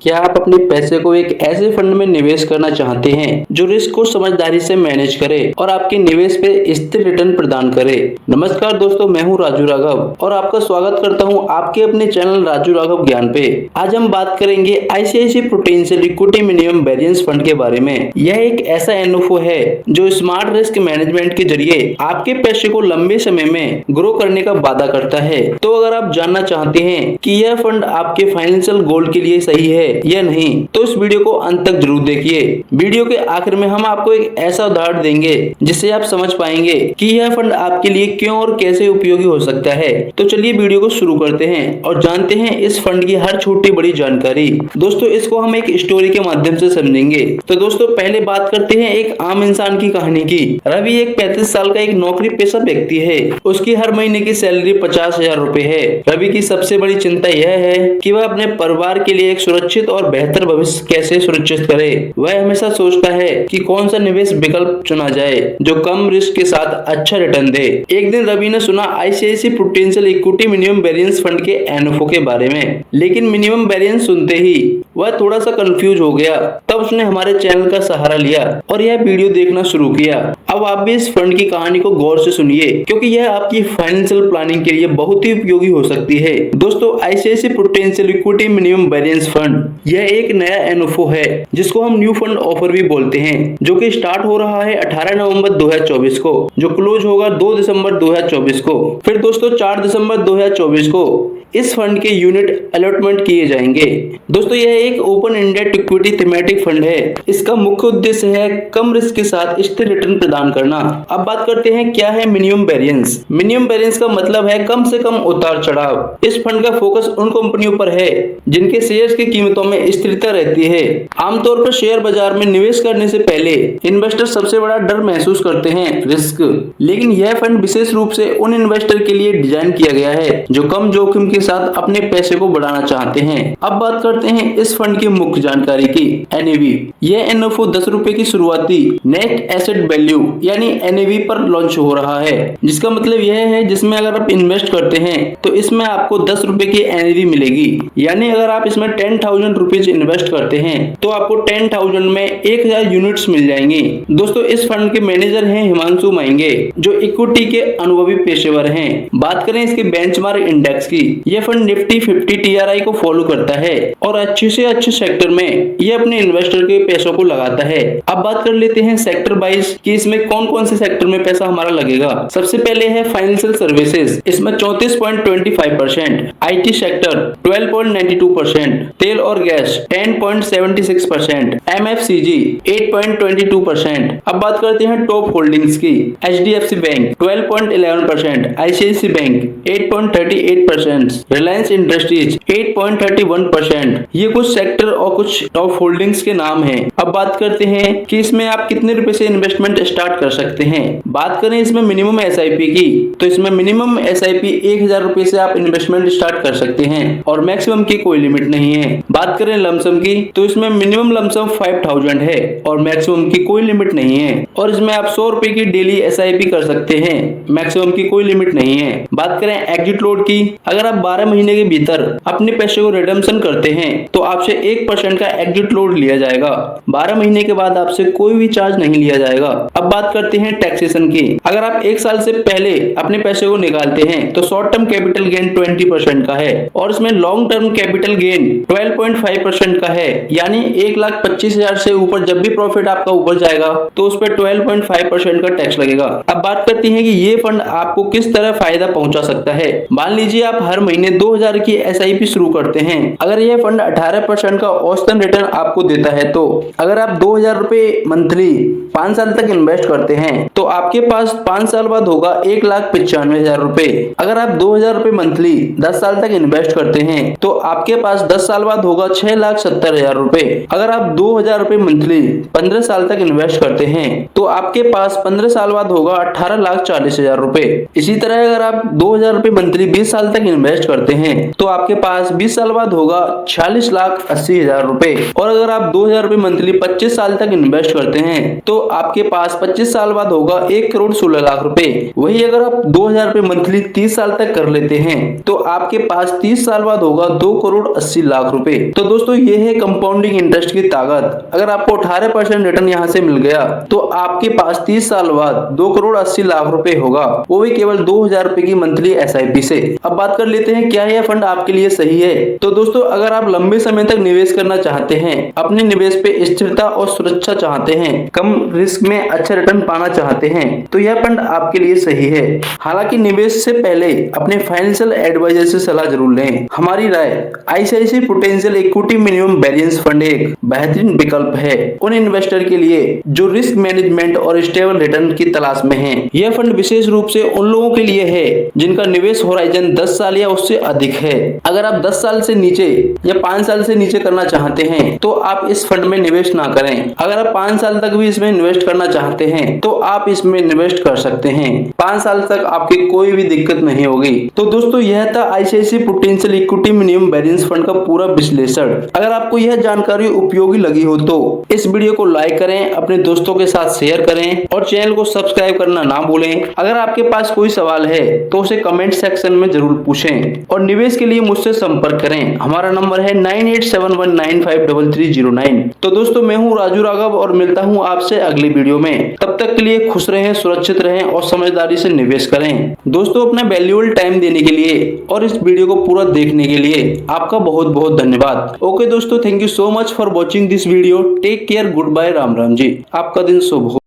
क्या आप अपने पैसे को एक ऐसे फंड में निवेश करना चाहते हैं जो रिस्क को समझदारी से मैनेज करे और आपके निवेश पे स्थिर रिटर्न प्रदान करे। नमस्कार दोस्तों, मैं हूं राजू राघव और आपका स्वागत करता हूं आपके अपने चैनल राजू राघव ज्ञान पे। आज हम बात करेंगे ICICI prudential equity minimum variance fund के बारे में। यह एक ऐसा एनएफओ है जो स्मार्ट रिस्क मैनेजमेंट के जरिए आपके पैसे को लंबे समय में ग्रो करने का वादा करता है। तो अगर आप जानना चाहते हैं कि यह फंड आपके फाइनेंशियल गोल के लिए सही है या नहीं, तो इस वीडियो को अंत तक जरूर देखिए। वीडियो के आखिर में हम आपको एक ऐसा उदाहरण देंगे जिससे आप समझ पाएंगे कि यह फंड आपके लिए क्यों और कैसे उपयोगी हो सकता है। तो चलिए वीडियो को शुरू करते हैं और जानते हैं इस फंड की हर छोटी बड़ी जानकारी। दोस्तों, इसको हम एक स्टोरी के माध्यम से समझेंगे। तो दोस्तों, पहले बात करते हैं एक आम इंसान की कहानी की। रवि एक 35 साल का एक नौकरी पेशा व्यक्ति है। उसकी हर महीने की सैलरी 50,000 रुपए है। रवि की सबसे बड़ी चिंता यह है कि वह अपने परिवार के लिए एक सुरक्षित और बेहतर भविष्य कैसे सुनिश्चित करे। वह हमेशा सोचता है कि कौन सा निवेश विकल्प चुना जाए जो कम रिस्क के साथ अच्छा रिटर्न दे। एक दिन रवि ने सुना ICICI prudential equity minimum variance fund के एनएफओ के बारे में, लेकिन मिनिमम वेरिएंस सुनते ही वह थोड़ा सा कंफ्यूज हो गया। तब उसने हमारे चैनल का सहारा लिया और यह वीडियो देखना शुरू किया। अब आप भी इस फंड की कहानी को गौर से सुनिए, क्योंकि यह आपकी फाइनेंशियल प्लानिंग के लिए बहुत ही उपयोगी हो सकती है। दोस्तों, ICICI prudential equity minimum variance fund यह एक नया एनएफओ है जिसको हम न्यू फंड ऑफर भी बोलते हैं, जो कि स्टार्ट हो रहा है 18 नवंबर 2024 को, जो क्लोज होगा 2 दिसंबर 2024 को। फिर दोस्तों 4 दिसंबर 2024 को इस फंड के यूनिट अलॉटमेंट किए जाएंगे। दोस्तों, यह एक open ended equity thematic fund है। इसका मुख्य उद्देश्य है कम रिस्क के साथ स्थिर रिटर्न प्रदान करना। अब बात करते हैं क्या है मिनिमम वेरिएंस। मिनिमम वेरिएंस का मतलब है कम से कम उतार चढ़ाव। इस फंड का फोकस उन कंपनियों पर है जिनके शेयर्स की कीमतों में स्थिरता रहती है। आमतौर पर शेयर बाजार में निवेश करने से पहले इन्वेस्टर सबसे बड़ा डर महसूस करते हैं, रिस्क। लेकिन यह फंड विशेष रूप से उन इन्वेस्टर के लिए डिजाइन किया गया है जो कम जोखिम के साथ अपने पैसे को बढ़ाना चाहते हैं। अब बात करते हैं इस फंड की मुख्य जानकारी की। एनएवी, यह एनएफओ 10 रुपए की शुरुआती नेट एसेट वैल्यू यानी एनएवी पर लॉन्च हो रहा है, जिसका मतलब यह है जिसमें अगर आप इन्वेस्ट करते हैं तो इसमें आपको 10 रुपए की एनएवी मिलेगी। यानी अगर आप इसमें 10,000 रुपीज इन्वेस्ट करते हैं तो आपको 10,000 में 1,000 यूनिट्स मिल जाएंगी। दोस्तों, इस फंड के मैनेजर हैं हिमांशु महंगे, जो इक्विटी के अनुभवी पेशेवर हैं। बात करें इसके बेंचमार्क इंडेक्स की, यह फंड निफ्टी 50 टीआरआई को फॉलो करता है और अच्छे से अच्छे सेक्टर में यह अपने इन्वेस्टर के पैसों को लगाता है। अब बात कर लेते हैं सेक्टर वाइज कि इसमें कौन कौन से सेक्टर में पैसा हमारा लगेगा। सबसे पहले है फाइनेंशियल सर्विसेज, इसमें 34.25%, आईटी सेक्टर 12.92%, तेल और गैस 10.76%, एमएफसीजी 8.22%। अब बात करते हैं टॉप होल्डिंग्स की। HDFC bank 12.11%, ICICI bank 8.38%, Reliance industries 8.31%। ये कुछ सेक्टर और कुछ टॉप होल्डिंग्स के नाम हैं। अब बात करते हैं कि इसमें आप कितने रुपए से इन्वेस्टमेंट स्टार्ट कर सकते हैं। बात करें इसमें मिनिमम एसआईपी की, तो इसमें मिनिमम एसआईपी 1,000 रुपए से आप इन्वेस्टमेंट स्टार्ट कर सकते हैं और मैक्सिमम की कोई लिमिट नहीं है। बात करें लमसम की, तो इसमें मिनिमम लमसम 5,000 है और मैक्सिमम की कोई लिमिट नहीं है। और इसमें आप 100 रुपए की डेली एसआईपी कर सकते हैं, मैक्सिमम की कोई लिमिट नहीं है। बात करें एग्जिट लोड की, अगर आप 12 महीने के भीतर अपने पैसे को रिडम्पशन करते हैं तो आपसे 1% का एग्जिट लोड लिया जाएगा। 12 महीने के बाद आपसे कोई भी चार्ज नहीं लिया जाएगा। अब बात करते हैं टैक्सेशन की। अगर आप 1 साल से पहले अपने पैसे को निकालते हैं तो शॉर्ट टर्म कैपिटल गेन 20% का है और इसमें लॉन्ग टर्म कैपिटल गेन 12.5% का है। यानी 1,25,000 से ऊपर जब भी प्रॉफिट आपका ऊपर जाएगा तो उस पर 12.5% का टैक्स लगेगा। अब बात करते हैं कि ये फंड आपको किस तरह फायदा पहुंचा सकता है। मान लीजिए आप हर महीने 2,000 की एसआईपी शुरू करते हैं। अगर यह फंड 18% का औसतन रिटर्न आपको देता है, तो अगर आप 2,000 रुपए मंथली 5 साल तक इन्वेस्ट करते हैं तो आपके पास 5 साल बाद होगा 1,95,000 रुपए। अगर आप 2,000 रुपए मंथली 10 साल तक इन्वेस्ट करते हैं तो आपके पास 10 साल बाद होगा 6,70,000 रुपए। अगर आप 2,000 रुपए मंथली 15 साल तक इन्वेस्ट करते हैं तो आपके पास 15 साल बाद होगा 18,40,000 रुपए। इसी तरह अगर आप 2,000 रुपए मंथली 20 साल तक इन्वेस्ट करते हैं तो आपके पास 20 साल बाद होगा 46,80,000 रुपए। और अगर आप 2,000 रुपए मंथली 25 साल तक इन्वेस्ट करते हैं तो आपके पास 25 साल बाद होगा 1,16,00,000 रुपए। वही अगर आप 2,000 रुपए मंथली 30 साल तक कर लेते हैं तो आपके पास 30 साल बाद होगा 2,80,00,000 रुपए। तो दोस्तों ये है कंपाउंडिंग इंटरेस्ट की ताकत। अगर आपको 18% रिटर्न यहाँ से मिल गया तो आपके पास 30 साल बाद 2,80,00,000 रुपए होगा, वो भी केवल 2,000 रुपए की मंथली SIP से। अब बात कर लेते हैं क्या यह फंड आपके लिए सही है। तो दोस्तों अगर आप लंबे समय तक निवेश करना चाहते हैं, अपने निवेश पे स्थिरता और सुरक्षा चाहते हैं, कम रिस्क में अच्छा रिटर्न पाना चाहते हैं, तो यह फंड आपके लिए सही है। हालांकि निवेश से पहले अपने फाइनेंशियल एडवाइजर से सलाह जरूर लें। हमारी राय ICICI potential equity minimum balance fund एक बेहतरीन विकल्प है उन इन्वेस्टर के लिए जो रिस्क मैनेजमेंट और स्टेबल रिटर्न की तलाश में हैं। यह फंड विशेष रूप से उन लोगों के लिए है जिनका निवेश होराइजन 10 साल या उससे अधिक है। अगर आप 10 साल से नीचे या 5 साल से नीचे करना चाहते हैं तो आप इस फंड में निवेश ना करें। अगर आप 5 साल तक भी इसमें इन्वेस्ट करना चाहते हैं तो आप इसमें इन्वेस्ट कर सकते हैं। 5 साल तक आपकी कोई भी दिक्कत नहीं होगी। तो दोस्तों यह था ICICI potential equity minimum balance fund का पूरा विश्लेषण। अगर आपको यह जानकारी उपयोगी लगी हो तो इस वीडियो को लाइक करें, अपने दोस्तों के साथ शेयर करें और चैनल को सब्सक्राइब करना ना भूलें। अगर आपके पास कोई सवाल है तो उसे कमेंट सेक्शन में जरूर पूछें और निवेश के लिए मुझसे संपर्क करें। हमारा नंबर है 9871953309। तो दोस्तों मैं हूँ राजू राघव और मिलता हूँ आपसे अगली वीडियो में। तब तक के लिए खुश रहें, सुरक्षित रहें और समझदारी से निवेश करें। दोस्तों अपना वैल्यूएबल टाइम देने के लिए और इस वीडियो को पूरा देखने के लिए आपका बहुत बहुत धन्यवाद। ओके दोस्तों, thank you so much for watching this video. Take care, goodbye, Ram Ram ji. आपका दिन शुभ हो।